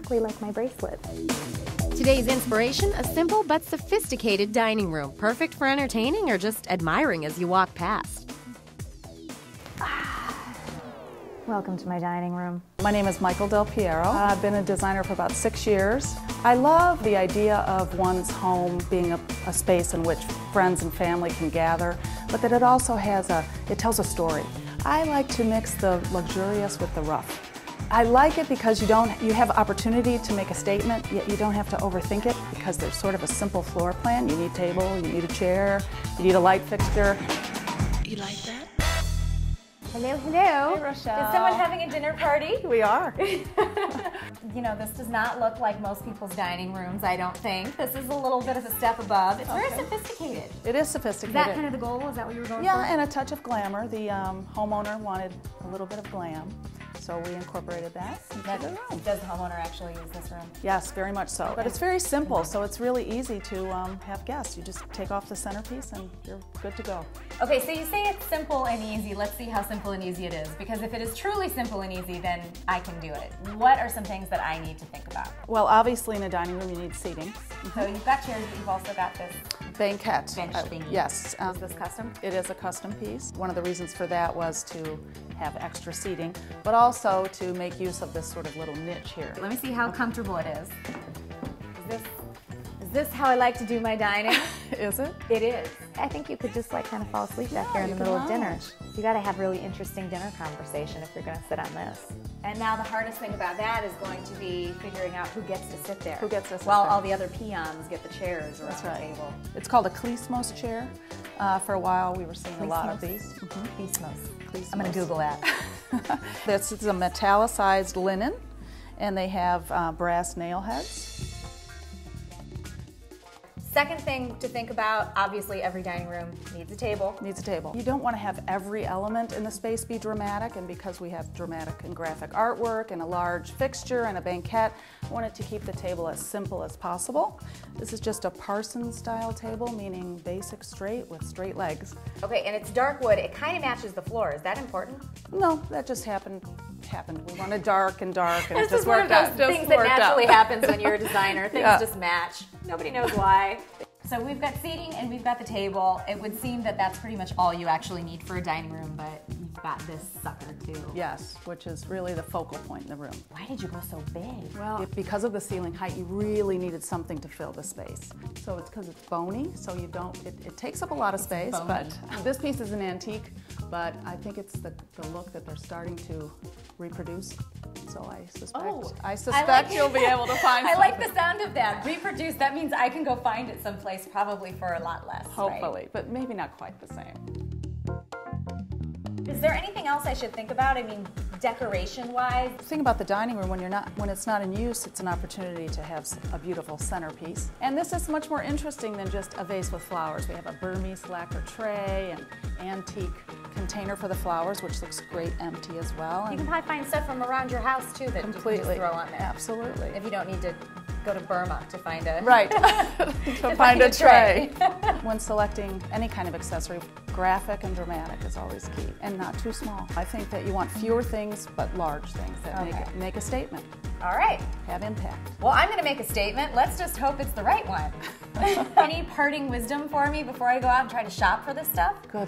exactly like my bracelet. Today's inspiration, a simple but sophisticated dining room. Perfect for entertaining or just admiring as you walk past. Welcome to my dining room. My name is Michael del Piero. I've been a designer for about 6 years. I love the idea of one's home being a space in which friends and family can gather, but that it also it tells a story. I like to mix the luxurious with the rough. I like it because you have opportunity to make a statement, yet you don't have to overthink it because there's sort of a simple floor plan. You need a table, you need a chair, you need a light fixture. You like that? Hello, hello. Hey, Rochelle. Is someone having a dinner party? We are. You know, this does not look like most people's dining rooms, I don't think. This is a little bit of a step above. It's very sophisticated. It is sophisticated. Is that kind of the goal? Is that what you were going for? Yeah, and a touch of glamour. The homeowner wanted a little bit of glam, so we incorporated that into the room. Does the homeowner actually use this room? Yes, very much so. But it's very simple, so it's really easy to have guests. You just take off the centerpiece and you're good to go. Okay, so you say it's simple and easy. Let's see how simple and easy it is. Because if it is truly simple and easy, then I can do it. What are some things that I need to think about? Well, obviously in a dining room you need seating. So you've got chairs, but you've also got this banquette. bench thingy. Yes. Is this custom? It is a custom piece. One of the reasons for that was to have extra seating, but also to make use of this sort of little niche here. Let me see how comfortable it is. Is this how I like to do my dining? Is it? It is. I think you could just like kind of fall asleep back here in the middle of dinner. You got to have really interesting dinner conversation if you're going to sit on this. And now the hardest thing about that is going to be figuring out who gets to sit there. Who gets to sit While there. all the other peons get the chairs around That's the right. table. It's called a klezmos chair. For a while we were seeing a lot of these. Klezmos. I'm going to Google that. This is a metallicized linen, and they have brass nail heads. Second thing to think about, obviously every dining room needs a table. Needs a table. You don't want to have every element in the space be dramatic, and because we have dramatic and graphic artwork and a large fixture and a banquette, I wanted to keep the table as simple as possible. This is just a Parsons style table, meaning basic straight with straight legs. Okay, and it's dark wood. It kind of matches the floor. Is that important? No, that just happened. We wanted dark and dark, and This it just is one of worked out. those things that naturally happens when you're a designer. Things just match. Nobody knows why. So we've got seating and we've got the table. It would seem that that's pretty much all you actually need for a dining room, but you've got this sucker too. Yes, which is really the focal point in the room. Why did you go so big? Well, because of the ceiling height, you really needed something to fill the space. So it's because it's bony, so you don't, it takes up a lot of space, but this piece is an antique, but I think it's the look that they're starting to reproduce. So I suspect you'll be able to find I something. like the sound of that. Reproduce, that means I can go find it someplace probably for a lot less. Hopefully, right? but maybe not quite the same. Is there anything else I should think about? I mean, decoration-wise? The thing about the dining room, when it's not in use, it's an opportunity to have a beautiful centerpiece. And this is much more interesting than just a vase with flowers. We have a Burmese lacquer tray and antique container for the flowers, which looks great empty as well. You can probably find stuff from around your house too that you can just throw on there. Absolutely. If you don't need to go to Burma to find a to find a tray. When selecting any kind of accessory, graphic and dramatic is always key, and not too small. I think that you want fewer things but large things that make a statement. All right. Have impact. Well, I'm going to make a statement. Let's just hope it's the right one. Any parting wisdom for me before I go out and try to shop for this stuff? Good